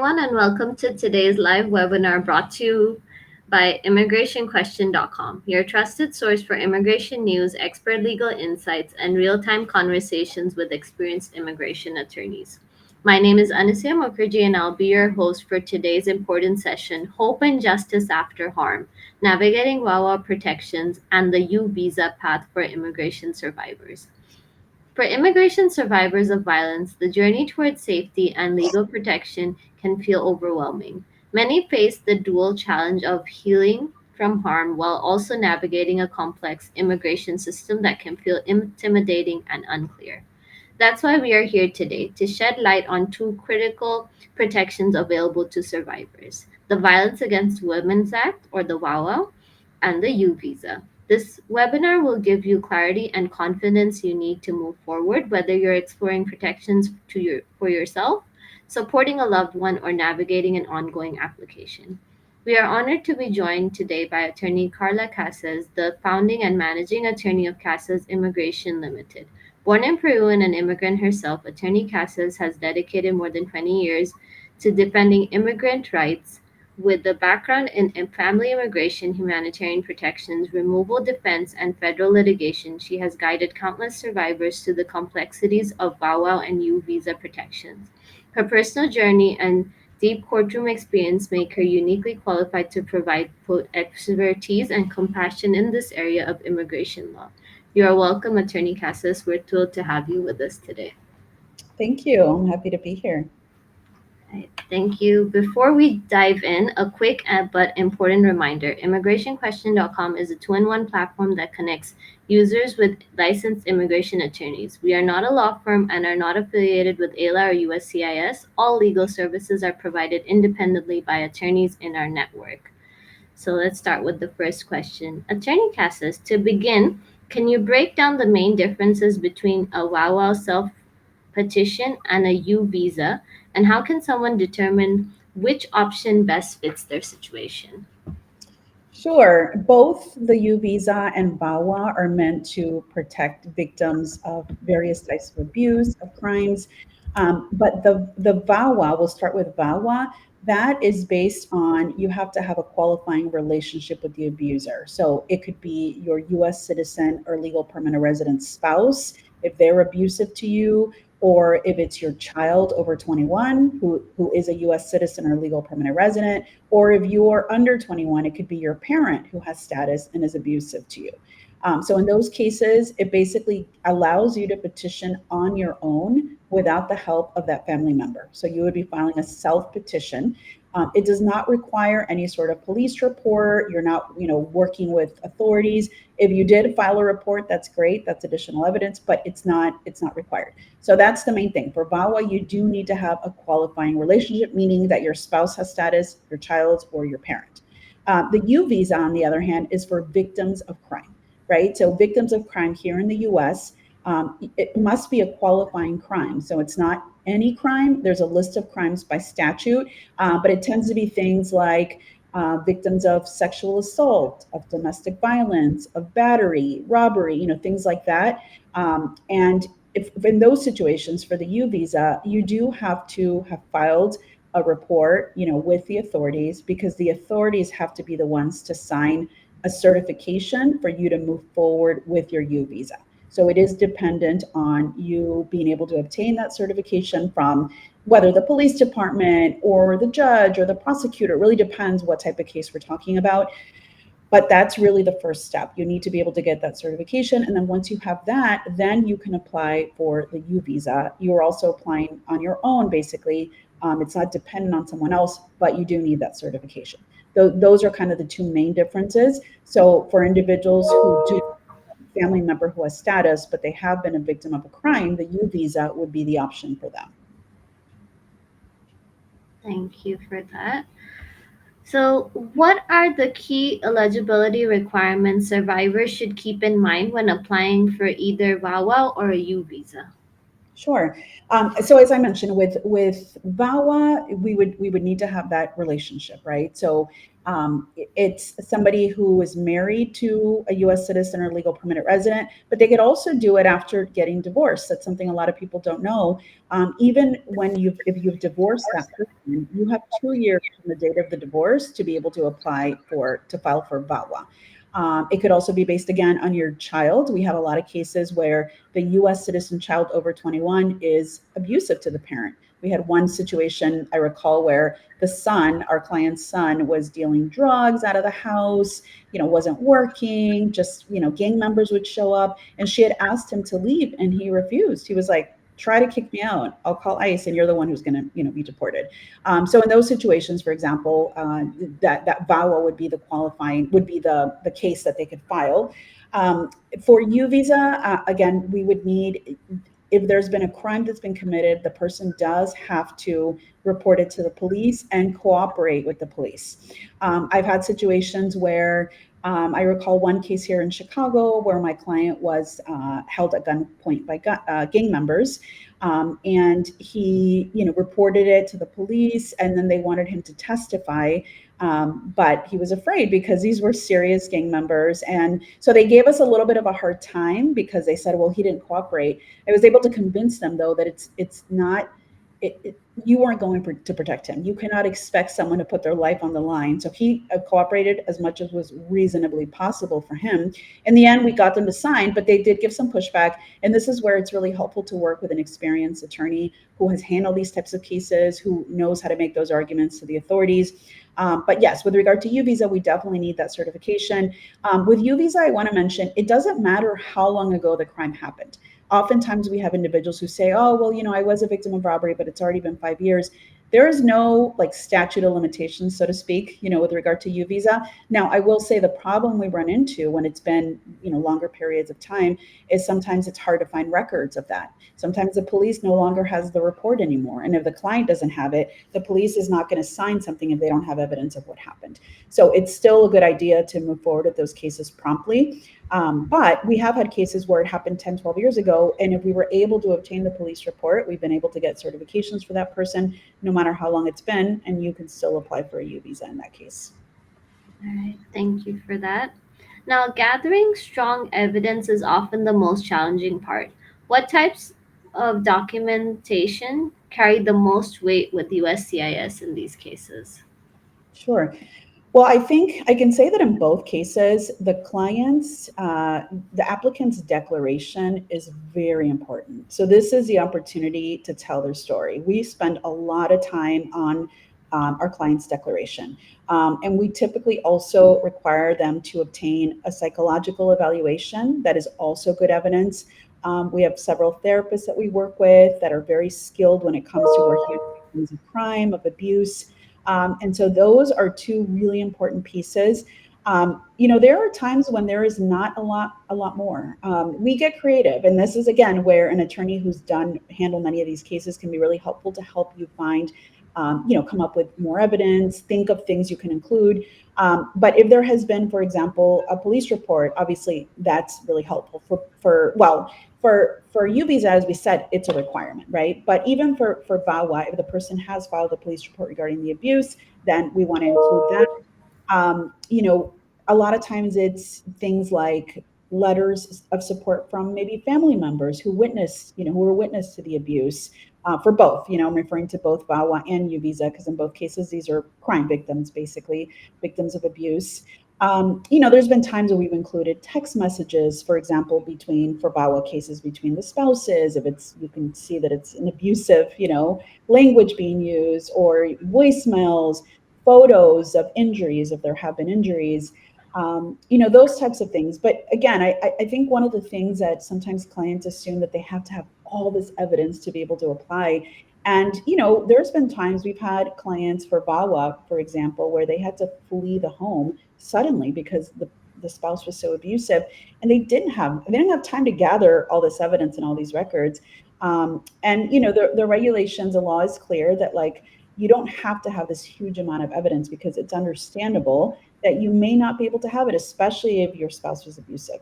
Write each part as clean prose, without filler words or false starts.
everyone, and welcome to today's live webinar brought to you by immigrationquestion.com, your trusted source for immigration news, expert legal insights, and real time conversations with experienced immigration attorneys. My name is Anasia Mukherjee, and I'll be your host for today's important session Hope and Justice After Harm Navigating VAWA Protections and the U Visa Path for Immigration Survivors. For immigration survivors of violence, the journey towards safety and legal protection can feel overwhelming. Many face the dual challenge of healing from harm while also navigating a complex immigration system that can feel intimidating and unclear. That's why we are here today to shed light on two critical protections available to survivors: the Violence Against Women's Act, or the VAWA, and the U Visa. This webinar will give you clarity and confidence you need to move forward, whether you're exploring protections for yourself, supporting a loved one, or navigating an ongoing application. We are honored to be joined today by attorney Carla Casas, the founding and managing attorney of Casas Immigration Limited. Born in Peru and an immigrant herself, attorney Casas has dedicated more than 20 years to defending immigrant rights with a background in family immigration, humanitarian protections, removal defense, and federal litigation. She has guided countless survivors through the complexities of VAWA and U visa protections. Her personal journey and deep courtroom experience make her uniquely qualified to provide both expertise and compassion in this area of immigration law. You are welcome, Attorney Casas. We're thrilled to have you with us today. Thank you. I'm happy to be here. Right, thank you. Before we dive in, a quick but important reminder. ImmigrationQuestion.com is a two-in-one platform that connects users with licensed immigration attorneys. We are not a law firm and are not affiliated with AILA or USCIS. All legal services are provided independently by attorneys in our network. So let's start with the first question. Attorney Casas, to begin, can you break down the main differences between a VAWA self petition and a U visa, and how can someone determine which option best fits their situation? Sure. Both the U visa and VAWA are meant to protect victims of various types of abuse, of crimes. But the VAWA, we'll start with VAWA, that is based on you have to have a qualifying relationship with the abuser. So it could be your US citizen or legal permanent resident spouse if they're abusive to you, or if it's your child over 21 who is a US citizen or legal permanent resident, or if you're under 21, it could be your parent who has status and is abusive to you. So in those cases, it basically allows you to petition on your own without the help of that family member. So you would be filing a self-petition. It does not require any sort of police report. You're not, working with authorities. If you did file a report, that's great. That's additional evidence, but it's not required. So that's the main thing. For VAWA, you do need to have a qualifying relationship, meaning that your spouse has status, your child, or your parent. The U visa, on the other hand, is for victims of crime, right? So victims of crime here in the US, it must be a qualifying crime. So it's not any crime. There's a list of crimes by statute, but it tends to be things like victims of sexual assault, of domestic violence, of battery, robbery, things like that. And if in those situations for the U visa, you do have to have filed a report, with the authorities, because the authorities have to be the ones to sign a certification for you to move forward with your U visa. So it is dependent on you being able to obtain that certification from whether the police department or the judge or the prosecutor. It really depends what type of case we're talking about. But that's really the first step. You need to be able to get that certification. And then once you have that, then you can apply for the U visa. You're also applying on your own, basically. It's not dependent on someone else, but you do need that certification. Those are kind of the two main differences. So for individuals who do have a family member who has status, but they have been a victim of a crime, the U visa would be the option for them. Thank you for that. So, what are the key eligibility requirements survivors should keep in mind when applying for either VAWA or a U visa? Sure. So as I mentioned, with VAWA, we would need to have that relationship, right? So it's somebody who is married to a U.S. citizen or legal permanent resident, but they could also do it after getting divorced. That's something a lot of people don't know. Even when if you've divorced that person, you have 2 years from the date of the divorce to be able to apply for to file for VAWA. It could also be based again on your child. We have a lot of cases where the US citizen child over 21 is abusive to the parent. We had one situation I recall where the son, our client's son, was dealing drugs out of the house, wasn't working, just, gang members would show up. And she had asked him to leave and he refused. He was like, try to kick me out. I'll call ICE and you're the one who's going to, be deported. So in those situations, for example, that VAWA would be the qualifying, would be the case that they could file. For U visa, again, we would need, if there's been a crime that's been committed, the person does have to report it to the police and cooperate with the police. I've had situations where I recall one case here in Chicago where my client was held at gunpoint by gang members. And he, reported it to the police, and then they wanted him to testify. But he was afraid because these were serious gang members. And so they gave us a little bit of a hard time because they said, well, he didn't cooperate. I was able to convince them, though, that it's not, you weren't going to protect him. You cannot expect someone to put their life on the line. So he cooperated as much as was reasonably possible for him. In the end, we got them to sign, but they did give some pushback. And this is where it's really helpful to work with an experienced attorney who has handled these types of cases, who knows how to make those arguments to the authorities. But yes, with regard to U visa, we definitely need that certification. With U visa, I want to mention it doesn't matter how long ago the crime happened. Oftentimes we have individuals who say, oh, well, I was a victim of robbery, but it's already been 5 years. There is no like statute of limitations, so to speak, with regard to U visa. Now, I will say the problem we run into when it's been, longer periods of time is sometimes it's hard to find records of that. Sometimes the police no longer has the report anymore. And if the client doesn't have it, the police is not going to sign something if they don't have evidence of what happened. So it's still a good idea to move forward with those cases promptly. But we have had cases where it happened 10, 12 years ago. And if we were able to obtain the police report, we've been able to get certifications for that person, no matter how long it's been, and you can still apply for a U visa in that case. All right, thank you for that. Now, gathering strong evidence is often the most challenging part. What types of documentation carry the most weight with USCIS in these cases? Sure. Well, I think I can say that in both cases, the applicant's declaration is very important. So this is the opportunity to tell their story. We spend a lot of time on our client's declaration. And we typically also require them to obtain a psychological evaluation. That is also good evidence. We have several therapists that we work with that are very skilled when it comes to working with victims of crime, of abuse. And so those are two really important pieces. There are times when there is not a lot more. We get creative, and this is again where an attorney who's handled many of these cases can be really helpful to help you find, come up with more evidence, think of things you can include. But if there has been, for example, a police report, obviously that's really helpful for U visa, as we said, it's a requirement, right? But even for VAWA, if the person has filed a police report regarding the abuse, then we want to include that. A lot of times it's things like letters of support from maybe family members who were witness to the abuse. For both, I'm referring to both VAWA and U visa because in both cases these are crime victims, basically victims of abuse. There's been times where we've included text messages, for example, for VAWA cases between the spouses, if you can see that it's an abusive, language being used, or voicemails, photos of injuries, if there have been injuries, those types of things. But again, I think one of the things that sometimes clients assume that they have to have all this evidence to be able to apply. And, there's been times we've had clients for VAWA, for example, where they had to flee the home suddenly because the spouse was so abusive, and they didn't have time to gather all this evidence and all these records. And the regulations, the law is clear that like you don't have to have this huge amount of evidence because it's understandable that you may not be able to have it, especially if your spouse was abusive.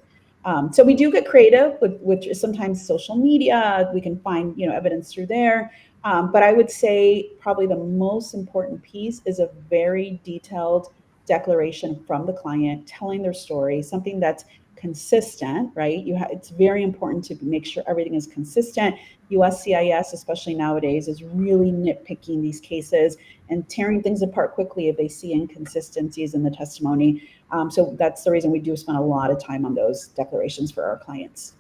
So we do get creative with which is sometimes social media. We can find evidence through there. But I would say probably the most important piece is a very detailed declaration from the client telling their story, something that's consistent, right? It's very important to make sure everything is consistent. USCIS, especially nowadays, is really nitpicking these cases and tearing things apart quickly if they see inconsistencies in the testimony. So that's the reason we do spend a lot of time on those declarations for our clients.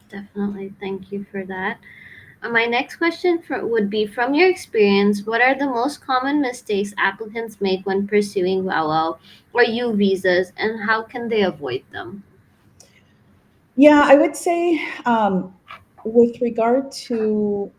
Definitely. Thank you for that. My next question would be, from your experience, what are the most common mistakes applicants make when pursuing VAWA or U visas, and how can they avoid them? Yeah, I would say with regard to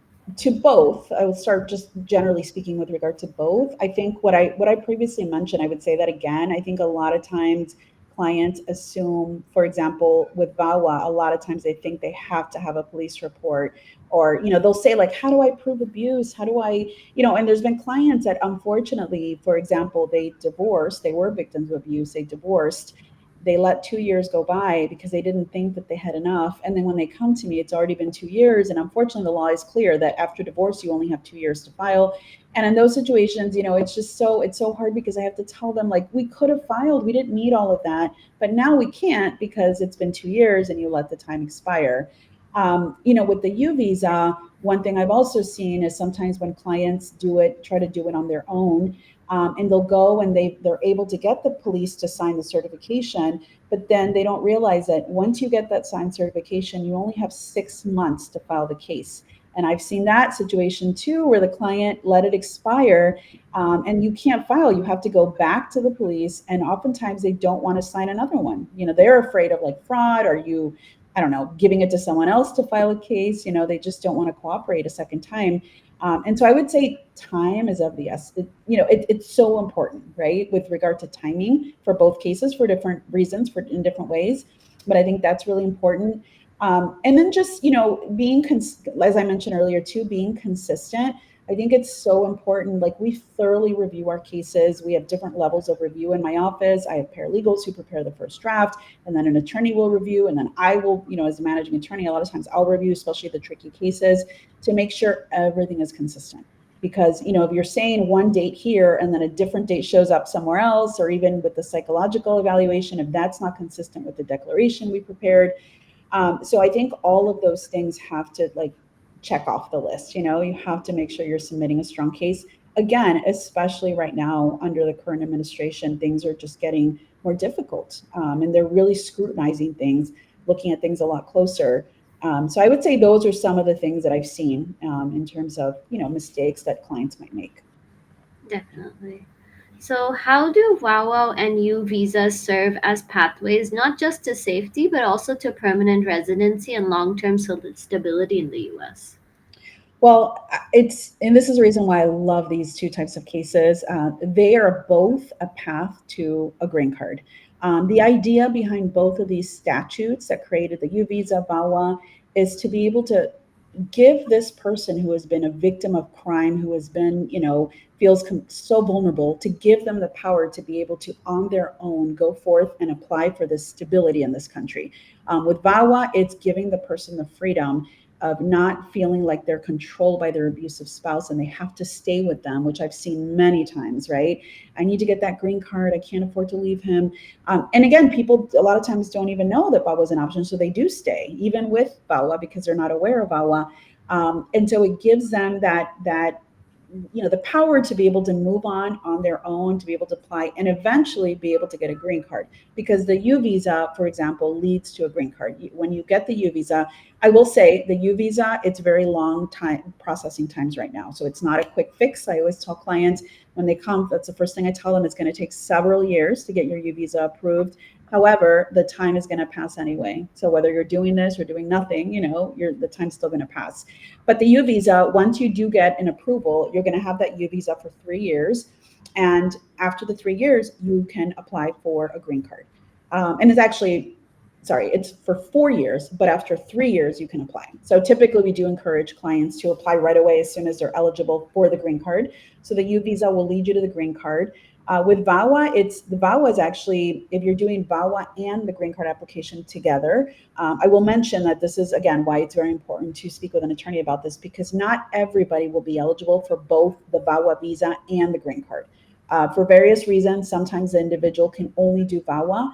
both, I would start just generally speaking with regard to both. I think what I previously mentioned, I would say that again. I think a lot of times clients assume, for example, with VAWA, a lot of times they think they have to have a police report, or they'll say like, how do I prove abuse? How do I, and there's been clients that unfortunately, for example, they divorced, they were victims of abuse, they divorced, they let 2 years go by because they didn't think that they had enough. And then when they come to me, it's already been 2 years. And unfortunately, the law is clear that after divorce, you only have 2 years to file. And in those situations, it's so hard because I have to tell them, like, we could have filed, we didn't need all of that, but now we can't because it's been 2 years and you let the time expire. With the U visa, one thing I've also seen is sometimes when clients try to do it on their own, and they'll go and they're able to get the police to sign the certification, but then they don't realize that once you get that signed certification, you only have 6 months to file the case. And I've seen that situation too, where the client let it expire, and you can't file. You have to go back to the police, and oftentimes they don't want to sign another one. They're afraid of like fraud, or you, I don't know, giving it to someone else to file a case. They just don't want to cooperate a second time. And so I would say time is of the essence. It's so important, right, with regard to timing for both cases for different reasons, for in different ways. But I think that's really important. And then just being as I mentioned earlier too, being consistent. I think it's so important. Like, we thoroughly review our cases. We have different levels of review in my office. I have paralegals who prepare the first draft, and then an attorney will review, and then I will, as a managing attorney, a lot of times I'll review, especially the tricky cases, to make sure everything is consistent. Because if you're saying one date here and then a different date shows up somewhere else, or even with the psychological evaluation, if that's not consistent with the declaration we prepared. So I think all of those things have to like check off the list. You have to make sure you're submitting a strong case. Again, especially right now under the current administration, things are just getting more difficult, and they're really scrutinizing things, looking at things a lot closer. So I would say those are some of the things that I've seen, in terms of mistakes that clients might make. Definitely. So, how do VAWA and U visas serve as pathways not just to safety but also to permanent residency and long term stability in the US? Well, and this is the reason why I love these two types of cases. They are both a path to a green card. The idea behind both of these statutes that created the U visa, VAWA, is to be able to give this person who has been a victim of crime, who has been, feels so vulnerable, to give them the power to be able to, on their own, go forth and apply for this stability in this country. With VAWA, it's giving the person the freedom of not feeling like they're controlled by their abusive spouse and they have to stay with them, which I've seen many times, right? I need to get that green card. I can't afford to leave him. And again, people a lot of times don't even know that VAWA is an option, so they do stay, even with VAWA, because they're not aware of VAWA. And so it gives them that the power to be able to move on their own, to be able to apply and eventually be able to get a green card. Because the U visa, for example, leads to a green card. When you get the U visa, I will say the U visa, it's very long time processing times right now. So it's not a quick fix. I always tell clients when they come, that's the first thing I tell them. It's going to take several years to get your U visa approved. However, the time is going to pass anyway. So whether you're doing this or doing nothing, the time's still going to pass. But the U visa, once you do get an approval, you're going to have that U visa for 3 years. And after the 3 years, you can apply for a green card. And it's actually sorry, it's for 4 years, but after 3 years, you can apply. So typically, we do encourage clients to apply right away as soon as they're eligible for the green card. So the U visa will lead you to the green card. With VAWA, it's the VAWA is actually, if you're doing VAWA and the green card application together, I will mention that this is, again, why it's very important to speak with an attorney about this, because not everybody will be eligible for both the VAWA visa and the green card. For various reasons, sometimes the individual can only do VAWA,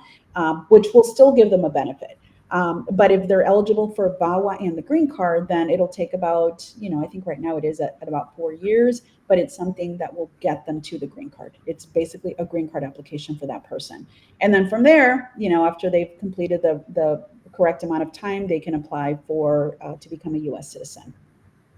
which will still give them a benefit. But if they're eligible for VAWA and the green card, then it'll take about, I think right now it is at about 4 years, but it's something that will get them to the green card. It's basically a green card application for that person. And then from there, after they've completed the correct amount of time, they can apply for to become a U.S. citizen.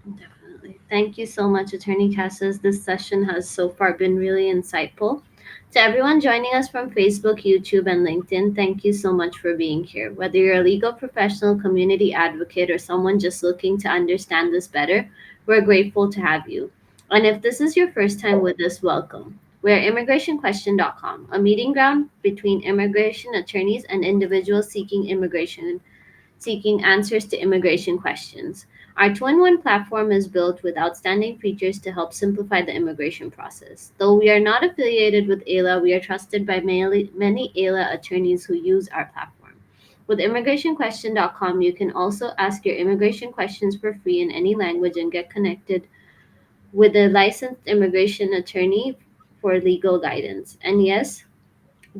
Definitely. Thank you so much, Attorney Casas. This session has so far been really insightful. To everyone joining us from Facebook, YouTube, and LinkedIn, thank you so much for being here. Whether you're a legal professional, community advocate, or someone just looking to understand this better, we're grateful to have you. And if this is your first time with us, welcome. We're immigrationquestion.com, a meeting ground between immigration attorneys and individuals seeking answers to immigration questions. Our two-in-one platform is built with outstanding features to help simplify the immigration process. Though we are not affiliated with AILA, we are trusted by many AILA attorneys who use our platform. With immigrationquestion.com, you can also ask your immigration questions for free in any language and get connected with a licensed immigration attorney for legal guidance. And yes,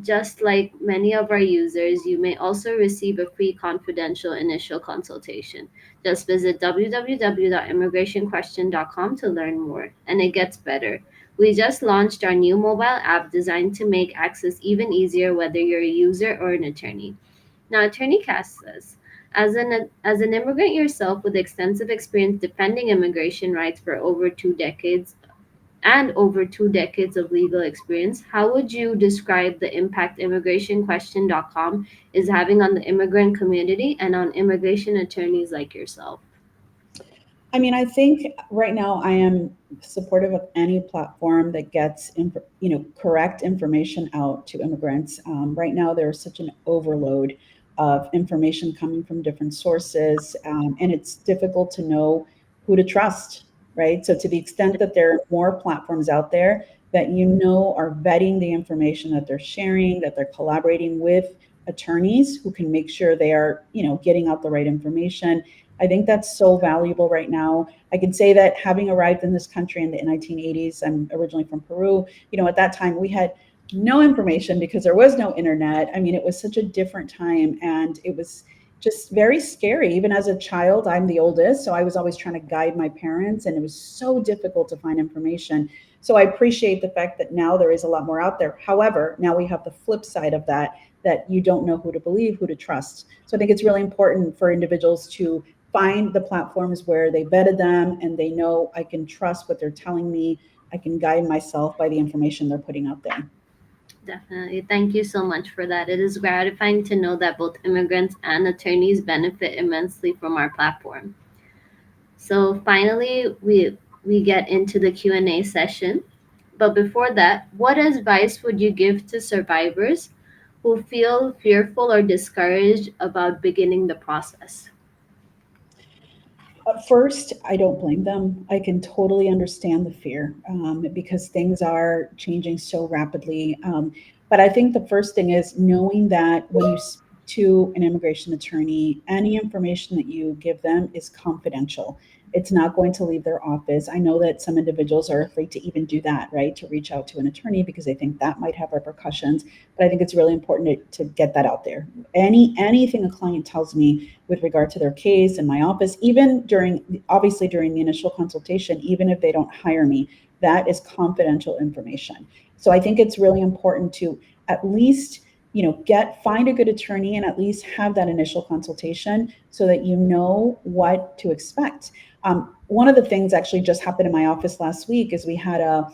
just like many of our users, you may also receive a free confidential initial consultation. Just visit www.immigrationquestion.com to learn more. And it gets better. We just launched our new mobile app designed to make access even easier whether you're a user or an attorney. Now, Attorney Casas, as an immigrant yourself with extensive experience defending immigration rights for over 2 decades of legal experience, how would you describe the impact immigrationquestion.com is having on the immigrant community and on immigration attorneys like yourself? I mean, I think right now I am supportive of any platform that gets, correct information out to immigrants. Right now, there's such an overload of information coming from different sources, and it's difficult to know who to trust, right? So, to the extent that there are more platforms out there that are vetting the information that they're sharing, that they're collaborating with attorneys who can make sure they are, getting out the right information. I think that's so valuable right now. I can say that having arrived in this country in the 1980s, I'm originally from Peru, at that time we had no information because there was no internet. I mean, it was such a different time and it was just very scary. Even as a child, I'm the oldest, so I was always trying to guide my parents and it was so difficult to find information. So I appreciate the fact that now there is a lot more out there. However, now we have the flip side of that you don't know who to believe, who to trust. So I think it's really important for individuals to find the platforms where they vetted them and they know I can trust what they're telling me. I can guide myself by the information they're putting out there. Definitely. Thank you so much for that. It is gratifying to know that both immigrants and attorneys benefit immensely from our platform. So finally, we get into the Q&A session. But before that, what advice would you give to survivors who feel fearful or discouraged about beginning the process? First, I don't blame them. I can totally understand the fear because things are changing so rapidly. But I think the first thing is knowing that when you speak to an immigration attorney, any information that you give them is confidential. It's not going to leave their office. I know that some individuals are afraid to even do that, right? To reach out to an attorney because they think that might have repercussions. But I think it's really important to get that out there. Anything a client tells me with regard to their case in my office, even obviously during the initial consultation, even if they don't hire me, that is confidential information. So I think it's really important to at least, find a good attorney and at least have that initial consultation so that you know what to expect. One of the things actually just happened in my office last week is we had a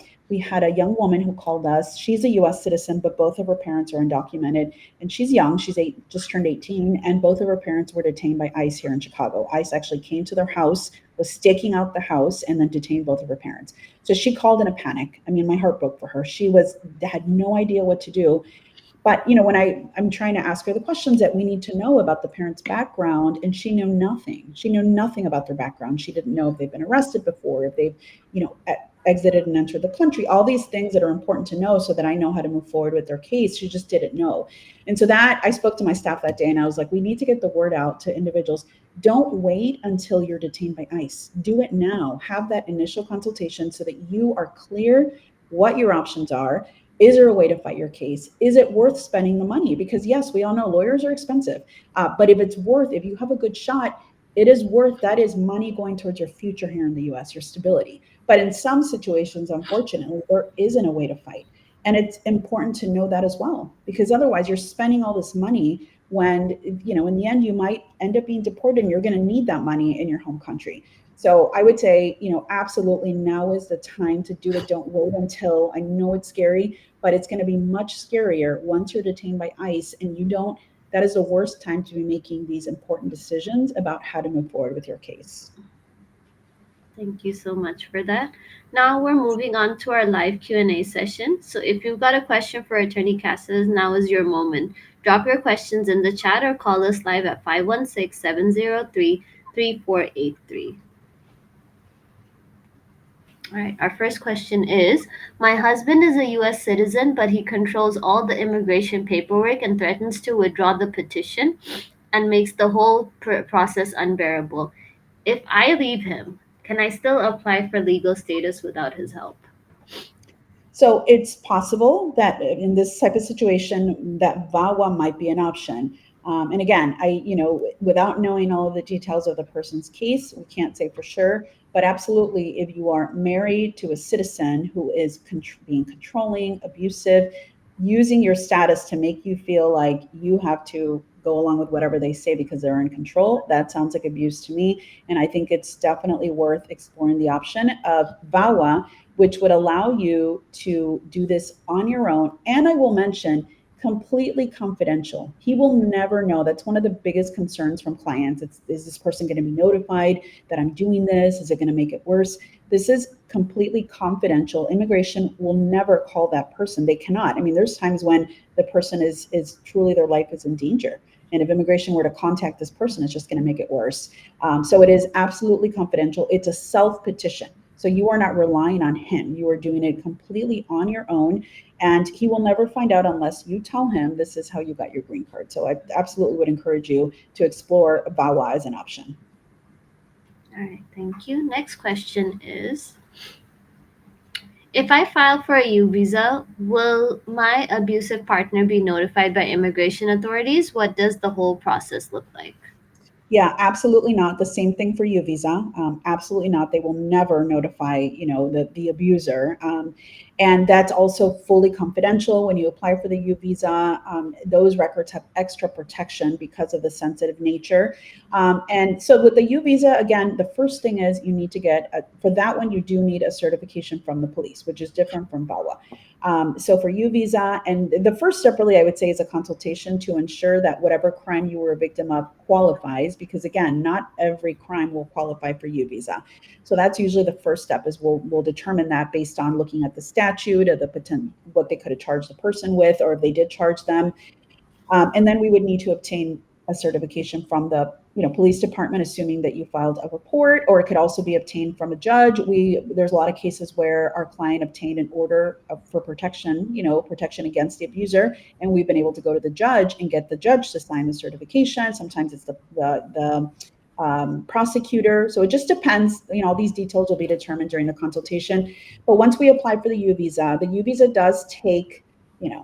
young woman who called us. She's a U.S. citizen, but both of her parents are undocumented, and she's young. She's just turned 18, and both of her parents were detained by ICE here in Chicago. ICE actually came to their house, was staking out the house, and then detained both of her parents. So she called in a panic. I mean, my heart broke for her. She had no idea what to do. But when I'm trying to ask her the questions that we need to know about the parents' background, and she knew nothing. She knew nothing about their background. She didn't know if they've been arrested before, if they've exited and entered the country, all these things that are important to know so that I know how to move forward with their case. She just didn't know. And so that I spoke to my staff that day and I was like, we need to get the word out to individuals. Don't wait until you're detained by ICE. Do it now. Have that initial consultation so that you are clear what your options are. Is there a way to fight your case? Is it worth spending the money? Because yes, we all know lawyers are expensive. But if you have a good shot, it is worth, that is money going towards your future here in the US, your stability. But in some situations, unfortunately, there isn't a way to fight. And it's important to know that as well, because otherwise you're spending all this money when, in the end, you might end up being deported and you're going to need that money in your home country. So I would say, absolutely now is the time to do it. Don't wait until, I know it's scary, but it's going to be much scarier once you're detained by ICE and that is the worst time to be making these important decisions about how to move forward with your case. Thank you so much for that. Now we're moving on to our live Q&A session. So if you've got a question for Attorney Casas, now is your moment. Drop your questions in the chat or call us live at 516-703-3483. All right, our first question is, my husband is a US citizen, but he controls all the immigration paperwork and threatens to withdraw the petition and makes the whole process unbearable. If I leave him, can I still apply for legal status without his help? So it's possible that in this type of situation, that VAWA might be an option. And again, without knowing all of the details of the person's case, we can't say for sure. But absolutely, if you are married to a citizen who is being controlling, abusive, using your status to make you feel like you have to go along with whatever they say because they're in control, that sounds like abuse to me. And I think it's definitely worth exploring the option of VAWA, which would allow you to do this on your own. And I will mention, completely confidential. He will never know. That's one of the biggest concerns from clients. Is this person going to be notified that I'm doing this? Is it going to make it worse? This is completely confidential. Immigration will never call that person. They cannot. I mean, there's times when the person is truly, their life is in danger. And if immigration were to contact this person, it's just going to make it worse. So it is absolutely confidential. It's a self-petition. So you are not relying on him. You are doing it completely on your own. And he will never find out unless you tell him this is how you got your green card. So I absolutely would encourage you to explore VAWA as an option. All right, thank you. Next question is, if I file for a uvisa, will my abusive partner be notified by immigration authorities? What does the whole process look like? Yeah, absolutely not. The same thing for uvisa. Absolutely not. They will never notify, the abuser. And that's also fully confidential. When you apply for the uvisa, those records have extra protection because of the sensitive nature. And so with the uvisa, again, the first thing is you need to get, for that one, you do need a certification from the police, which is different from VAWA. So for uvisa, and the first step really I would say is a consultation to ensure that whatever crime you were a victim of qualifies, because again, not every crime will qualify for uvisa. So that's usually the first step, is we'll determine that based on looking at the statute or what they could have charged the person with, or if they did charge them. And then we would need to obtain a certification from the police department, assuming that you filed a report, or it could also be obtained from a judge. There's a lot of cases where our client obtained an order for protection, protection against the abuser, and we've been able to go to the judge and get the judge to sign the certification. Sometimes it's the prosecutor. So it just depends. All these details will be determined during the consultation. But once we apply for the uvisa does take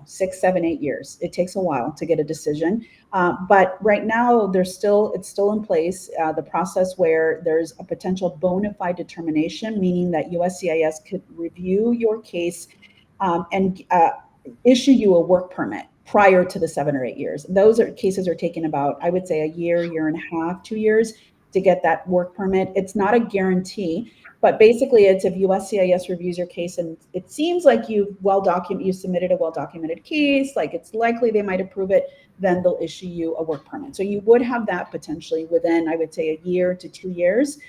6, 7, 8 years. It takes a while to get a decision. But right now, it's still in place, the process where there's a potential bona fide determination, meaning that USCIS could review your case and issue you a work permit prior to the 7 or 8 years. Those cases are taking about, I would say, a year and a half, 2 years to get that work permit. It's not a guarantee, but basically it's if USCIS reviews your case and it seems like you submitted a well-documented case, like it's likely they might approve it, then they'll issue you a work permit. So you would have that potentially within, I would say, a year to 2 years.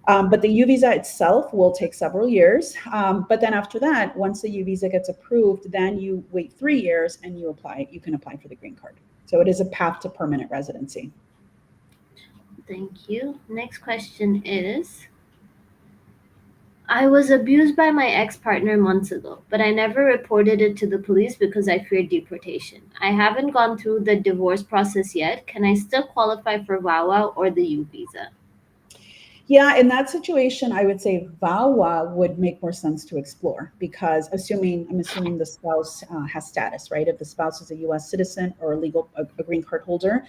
But the U visa itself will take several years. But then after that, once the U visa gets approved, then you wait 3 years and you apply. You can apply for the green card. So it is a path to permanent residency. Thank you. Next question is, I was abused by my ex partner months ago, but I never reported it to the police because I feared deportation. I haven't gone through the divorce process yet. Can I still qualify for VAWA or the U visa? Yeah, in that situation, I would say VAWA would make more sense to explore because I'm assuming the spouse has status, right? If the spouse is a U.S. citizen or a green card holder,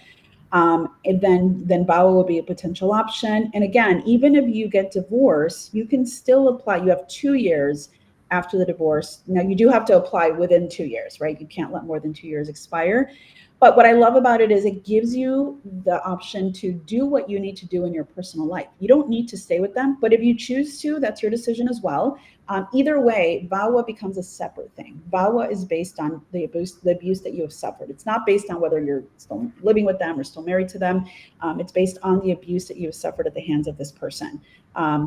and then VAWA will be a potential option. And again, even if you get divorced, you can still apply. You have 2 years after the divorce. Now you do have to apply within 2 years, right? You can't let more than 2 years expire. But what I love about it is it gives you the option to do what you need to do in your personal life. You don't need to stay with them, but if you choose to, that's your decision as well. Either way, VAWA becomes a separate thing. VAWA is based on the abuse that you have suffered. It's not based on whether you're still living with them or still married to them. It's based on the abuse that you have suffered at the hands of this person.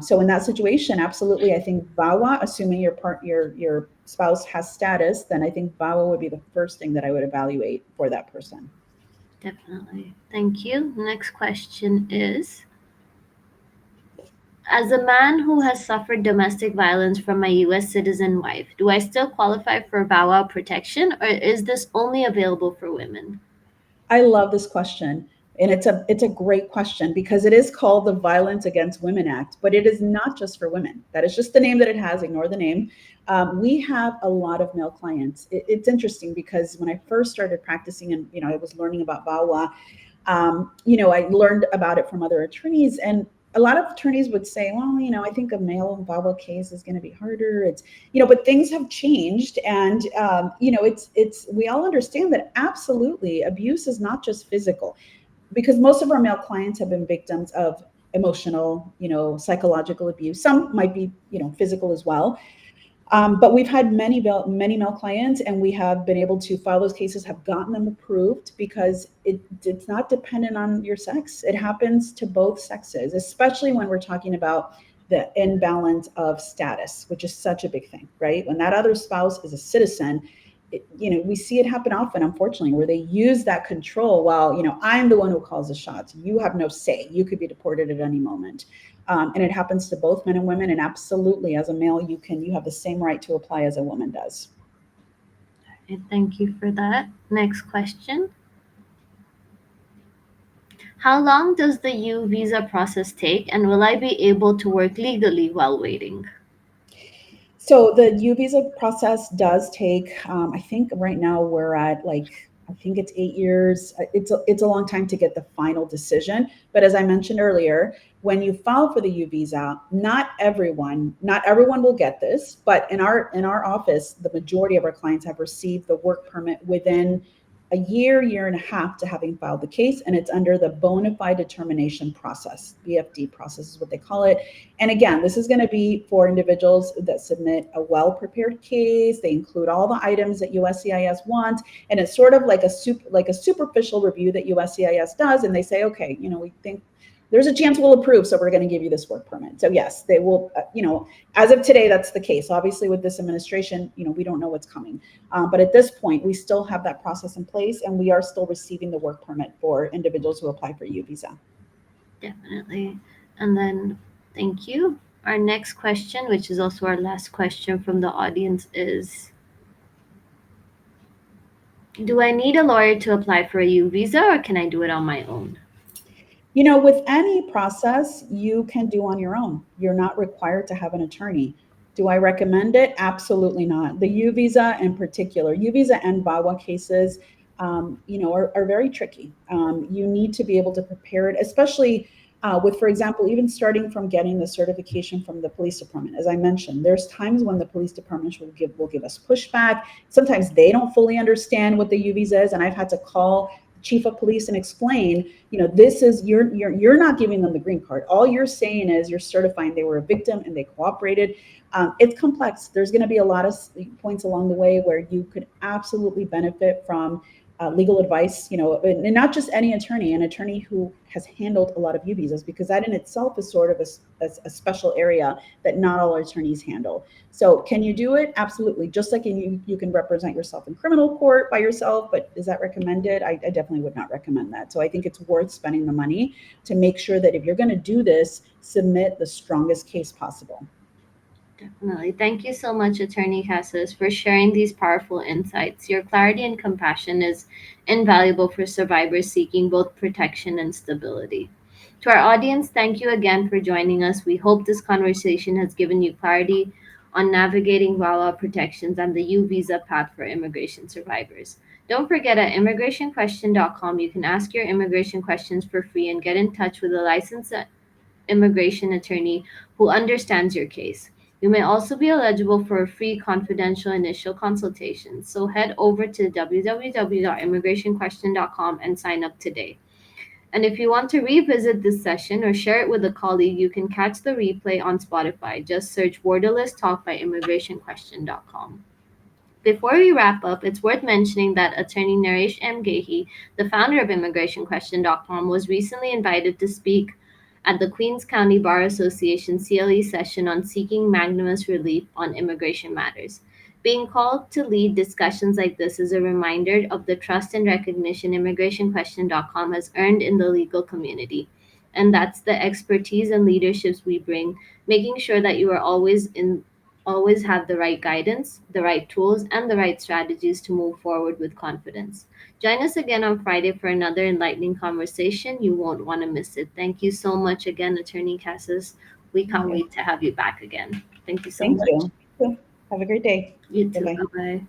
So in that situation, absolutely, I think VAWA, assuming your spouse has status, then I think VAWA would be the first thing that I would evaluate for that person. Definitely. Thank you. Next question is, as a man who has suffered domestic violence from my US citizen wife, do I still qualify for VAWA protection or is this only available for women? I love this question. And it's a great question because it is called the Violence Against Women Act, but it is not just for women. That is just the name that it has. Ignore the name. We have a lot of male clients. It's interesting because when I first started practicing and I was learning about VAWA, I learned about it from other attorneys, and a lot of attorneys would say, well, I think a male VAWA case is going to be harder. But things have changed, and it's we all understand that absolutely abuse is not just physical, because most of our male clients have been victims of emotional, psychological abuse. Some might be, physical as well. But we've had many male clients, and we have been able to file those cases, have gotten them approved because it's not dependent on your sex. It happens to both sexes, especially when we're talking about the imbalance of status, which is such a big thing, right? When that other spouse is a citizen, we see it happen often, unfortunately, where they use that control. Well, I'm the one who calls the shots. You have no say. You could be deported at any moment. And it happens to both men and women. And absolutely, as a male, you have the same right to apply as a woman does. Okay, thank you for that. Next question. How long does the U visa process take, and will I be able to work legally while waiting? So the U visa process does take, I think right now we're at I think it's 8 years. It's a long time to get the final decision. But as I mentioned earlier, when you file for the U visa, not everyone will get this, but in our office, the majority of our clients have received the work permit within a year and a half to having filed the case, and it's under the bona fide determination process. BFD process is what they call it. And again, this is going to be for individuals that submit a well-prepared case. They include all the items that USCIS wants, and it's sort of like a superficial review that USCIS does, and they say, okay, we think there's a chance we'll approve, so we're going to give you this work permit. So yes, they will, as of today, that's the case. Obviously, with this administration, we don't know what's coming. But at this point, we still have that process in place, and we are still receiving the work permit for individuals who apply for U visa. Definitely. And then, thank you. Our next question, which is also our last question from the audience, is, do I need a lawyer to apply for a U visa or can I do it on my own? With any process you can do on your own. You're not required to have an attorney. Do I recommend it? Absolutely not. The U visa in particular, U visa and VAWA cases, are very tricky. You need to be able to prepare it, especially with, for example, even starting from getting the certification from the police department. As I mentioned, there's times when the police department will give us pushback. Sometimes they don't fully understand what the U visa is, and I've had to call chief of police and explain, this is you're not giving them the green card. All you're saying is you're certifying they were a victim and they cooperated. It's complex. There's going to be a lot of points along the way where you could absolutely benefit from legal advice, and not just any attorney, an attorney who has handled a lot of U visas, because that in itself is sort of a special area that not all attorneys handle. So can you do it? Absolutely. Just like you can represent yourself in criminal court by yourself, but is that recommended? I definitely would not recommend that. So I think it's worth spending the money to make sure that if you're going to do this, submit the strongest case possible. Definitely. Thank you so much, Attorney Casas, for sharing these powerful insights. Your clarity and compassion is invaluable for survivors seeking both protection and stability. To our audience, thank you again for joining us. We hope this conversation has given you clarity on navigating VAWA protections and the U visa path for immigration survivors. Don't forget at immigrationquestion.com, you can ask your immigration questions for free and get in touch with a licensed immigration attorney who understands your case. You may also be eligible for a free confidential initial consultation. So head over to www.immigrationquestion.com and sign up today. And if you want to revisit this session or share it with a colleague, you can catch the replay on Spotify. Just search Borderless Talk by immigrationquestion.com. Before we wrap up, it's worth mentioning that attorney Naresh M. Gehi, the founder of immigrationquestion.com, was recently invited to speak at the Queens County Bar Association CLE session on seeking magnanimous relief on immigration matters. Being called to lead discussions like this is a reminder of the trust and recognition immigrationquestion.com has earned in the legal community. And that's the expertise and leaderships we bring, making sure that you are always have the right guidance, the right tools, and the right strategies to move forward with confidence. Join us again on Friday for another enlightening conversation. You won't want to miss it. Thank you so much again, Attorney Casas. We can't Okay. wait to have you back again. Thank you so Thank much. you. Have a great day. You Bye too. bye. Bye bye.